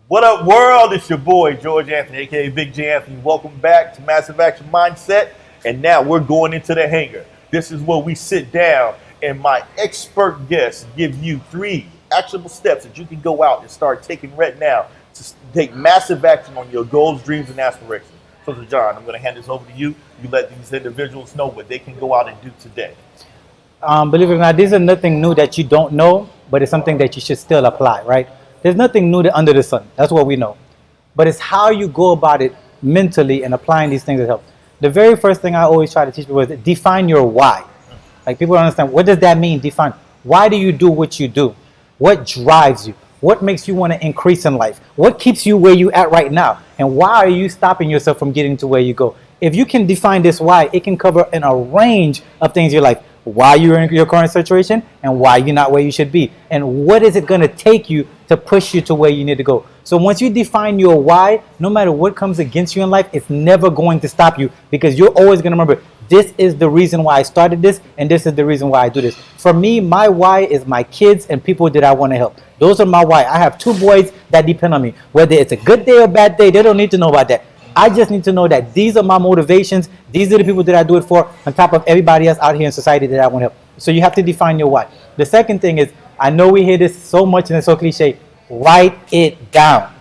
Speaker 1: What up, world? It's your boy, George Anthony, aka Big G Anthony. Welcome back to Massive Action Mindset. And now we're going into the hangar. This is where we sit down and my expert guests give you 3 actionable steps that you can go out and start taking right now to take massive action on your goals, dreams, and aspirations. So, Dejean, I'm going to hand this over to you. You let these individuals know what they can go out and do today.
Speaker 2: Believe it or not, this is nothing new that you don't know, but it's something that you should still apply, right? There's nothing new under the sun. That's what we know. But it's how you go about it mentally and applying these things that help. The very first thing I always try to teach people is define your why. Like, people don't understand, what does that mean? Define. Why do you do what you do? What drives you? What makes you want to increase in life? What keeps you where you at right now? And why are you stopping yourself from getting to where you go? If you can define this why, it can cover a range of things in your life. Why you're in your current situation and why you're not where you should be. And what is it going to take you to push you to where you need to go? So once you define your why, no matter what comes against you in life, it's never going to stop you, because you're always going to remember, this is the reason why I started this, and this is the reason why I do this. For me, my why is my kids and people that I want to help. Those are my why. I have 2 boys that depend on me. Whether it's a good day or bad day, they don't need to know about that. I just need to know that these are my motivations. These are the people that I do it for, on top of everybody else out here in society that I want to help. So you have to define your why. The second thing is, I know we hear this so much and it's so cliche, write it down.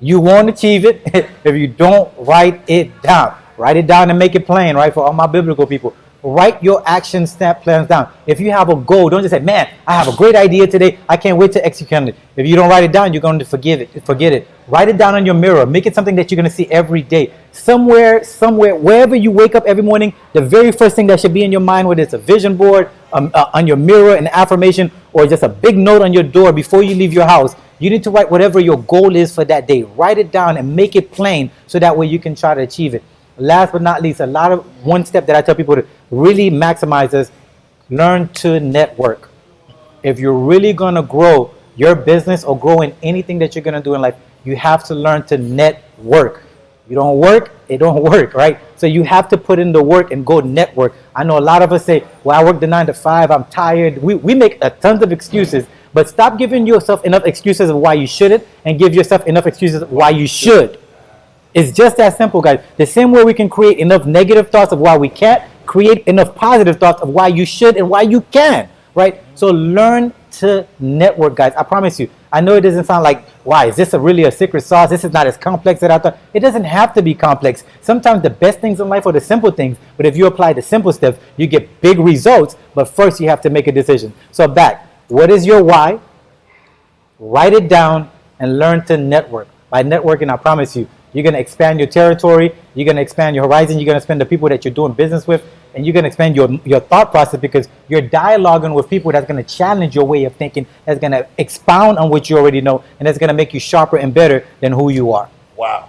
Speaker 2: You won't achieve it if you don't write it down. Write it down and make it plain, right? For all my biblical people. Write your action step plans down. If you have a goal, don't just say, man, I have a great idea today. I can't wait to execute on it. If you don't write it down, you're going to forget it. Write it down on your mirror. Make it something that you're going to see every day. Somewhere, wherever you wake up every morning, the very first thing that should be in your mind, whether it's a vision board, on your mirror, an affirmation, or just a big note on your door before you leave your house, you need to write whatever your goal is for that day. Write it down and make it plain so that way you can try to achieve it. Last but not least, one step that I tell people to really maximize is learn to network. If you're really going to grow your business or grow in anything that you're going to do in life, you have to learn to network. You don't work, it don't work, right? So you have to put in the work and go network. I know a lot of us say, well, I work the 9 to 5, I'm tired. We make tons of excuses, but stop giving yourself enough excuses of why you shouldn't and give yourself enough excuses of why you should. It's just that simple, guys. The same way we can create enough negative thoughts of why we can't, create enough positive thoughts of why you should and why you can, right? So learn to network, guys. I promise you. I know it doesn't sound like, why, is this really a secret sauce? This is not as complex as I thought. It doesn't have to be complex. Sometimes the best things in life are the simple things, but if you apply the simple steps, you get big results, but first you have to make a decision. So back, what is your why? Write it down and learn to network. By networking, I promise you, you're going to expand your territory, you're going to expand your horizon, you're going to expand the people that you're doing business with, and you're going to expand your thought process because you're dialoguing with people that's going to challenge your way of thinking, that's going to expound on what you already know, and that's going to make you sharper and better than who you are.
Speaker 1: Wow.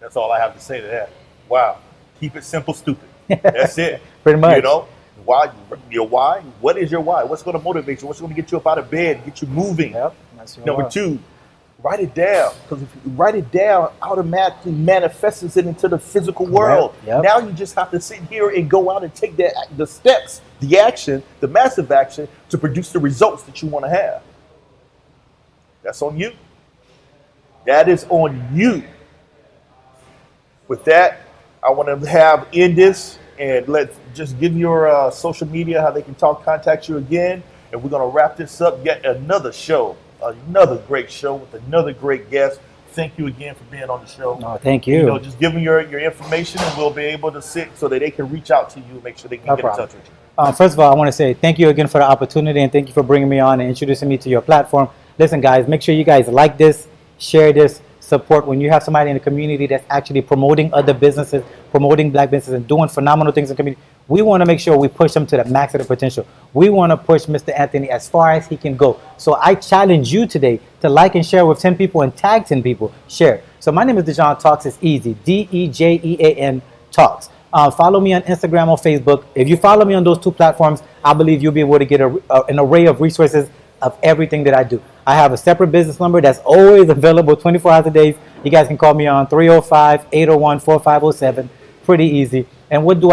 Speaker 1: That's all I have to say to that. Wow. Keep it simple, stupid. That's it.
Speaker 2: Pretty much.
Speaker 1: You know, why? Your why? What is your why? What's going to motivate you? What's going to get you up out of bed, get you moving?
Speaker 2: Yep. That's your
Speaker 1: Number
Speaker 2: why.
Speaker 1: 2, write it down, because if you write it down, automatically manifests it into the physical world.
Speaker 2: Yep.
Speaker 1: Now you just have to sit here and go out and take the steps, the action, the massive action to produce the results that you want to have. That's on you. That is on you. With that, I want to end this and let's just give your social media how they can contact you again, and we're going to wrap this up. Yet another show. Another great show with another great guest. Thank you again for being on the show.
Speaker 2: Oh, thank you.
Speaker 1: You know, just give them your information and we'll be able to sit so that they can reach out to you and make sure they can get in touch with you.
Speaker 2: First of all, I want to say thank you again for the opportunity and thank you for bringing me on and introducing me to your platform. Listen, guys, make sure you guys like this, share this, support. When you have somebody in the community that's actually promoting other businesses, promoting black businesses and doing phenomenal things in the community, we want to make sure we push them to the max of their potential. We want to push Mr. Anthony as far as he can go. So I challenge you today to like and share with 10 people and tag 10 people. Share. So my name is Dejean Talks. It's easy. Dejean Talks. Follow me on Instagram or Facebook. If you follow me on those 2 platforms, I believe you'll be able to get an array of resources of everything that I do. I have a separate business number that's always available 24 hours a day. You guys can call me on 305-801-4507. Pretty easy. And what do?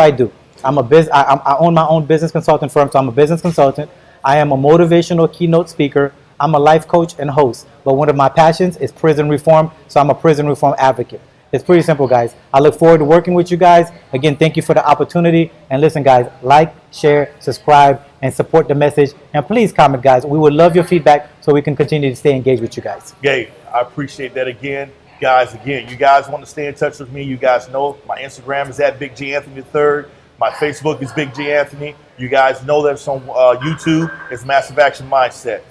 Speaker 2: I own my own business consulting firm, so I'm a business consultant. I am a motivational keynote speaker. I'm a life coach and host. But one of my passions is prison reform, so I'm a prison reform advocate. It's pretty simple, guys. I look forward to working with you guys. Again, thank you for the opportunity. And listen, guys, like, share, subscribe, and support the message. And please comment, guys. We would love your feedback so we can continue to stay engaged with you guys.
Speaker 1: Yay, I appreciate that again. Guys, you guys want to stay in touch with me, you guys know my Instagram is at Big G Anthony III. My Facebook is Big G Anthony. You guys know that it's on YouTube. It's Massive Action Mindset.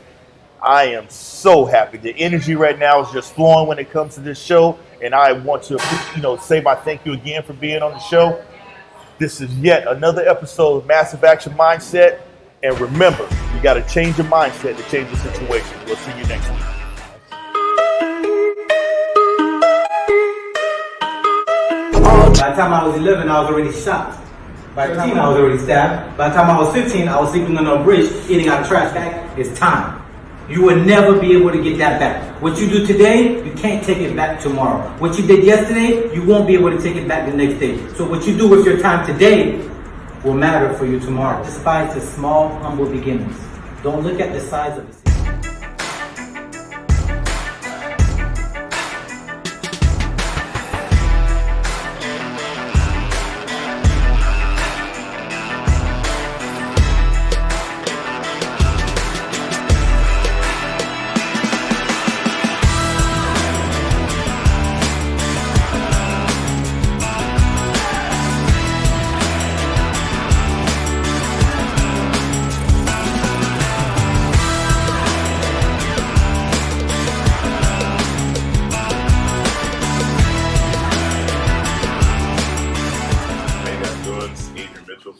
Speaker 1: I am so happy. The energy right now is just flowing when it comes to this show. And I want to, say my thank you again for being on the show. This is yet another episode of Massive Action Mindset. And remember, you got to change your mindset to change the situation. We'll see you next week.
Speaker 2: By the time I was 11, I was already shot. By the time I was already stabbed. By the time I was 15, I was sleeping on a bridge, eating out of trash bag. It's time. You will never be able to get that back. What you do today, you can't take it back tomorrow. What you did yesterday, you won't be able to take it back the next day. So what you do with your time today will matter for you tomorrow. Despise the small, humble beginnings. Don't look at the size of the city.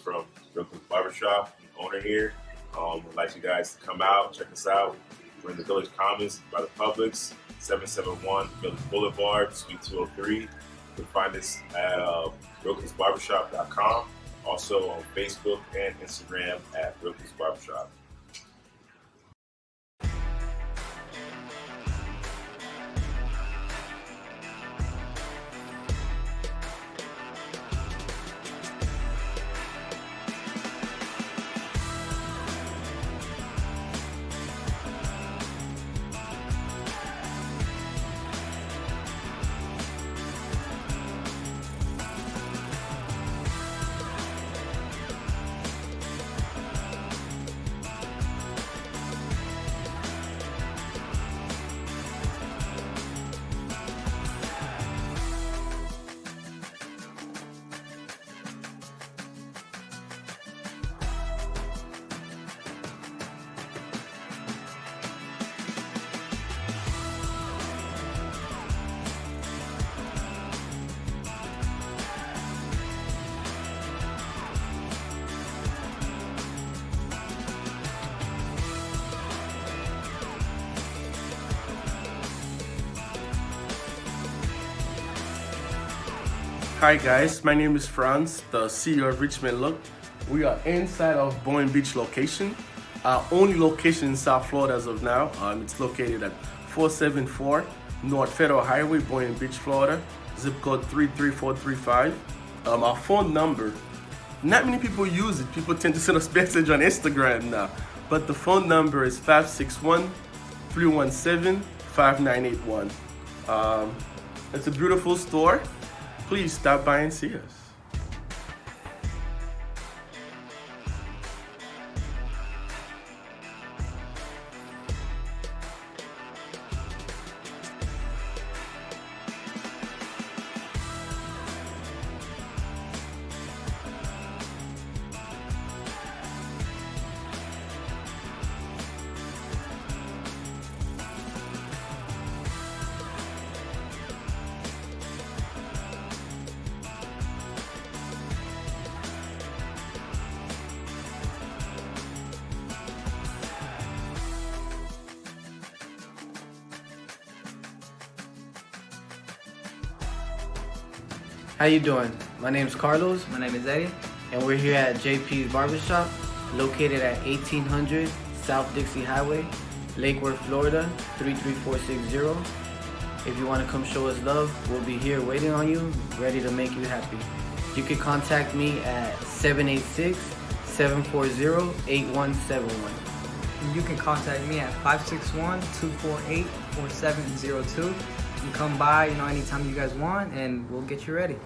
Speaker 6: From Brooklyn's Barbershop, owner here. Would like you guys to come out, check us out. We're in the Village Commons by the Publix, 771 Village Boulevard, Suite 203. You can find us at brokensbarbershop.com. Also on Facebook and Instagram at Brokens Barbershop.
Speaker 7: Hi guys, my name is Franz, the CEO of Richmond Look. We are inside of Boynton Beach location. Our only location in South Florida as of now. It's located at 474 North Federal Highway, Boynton Beach, Florida. Zip code 33435. Our phone number, not many people use it. People tend to send us message on Instagram now. But the phone number is 561-317-5981. It's a beautiful store. Please stop by and see us.
Speaker 8: How you doing? My name is Carlos.
Speaker 9: My name is Eddie.
Speaker 8: And we're here at JP's Barbershop, located at 1800 South Dixie Highway, Lake Worth, Florida, 33460. If you want to come show us love, we'll be here waiting on you, ready to make you happy. You can contact me at 786-740-8171.
Speaker 9: You can contact me at 561-248-4702. You come by, anytime you guys want, and we'll get you ready.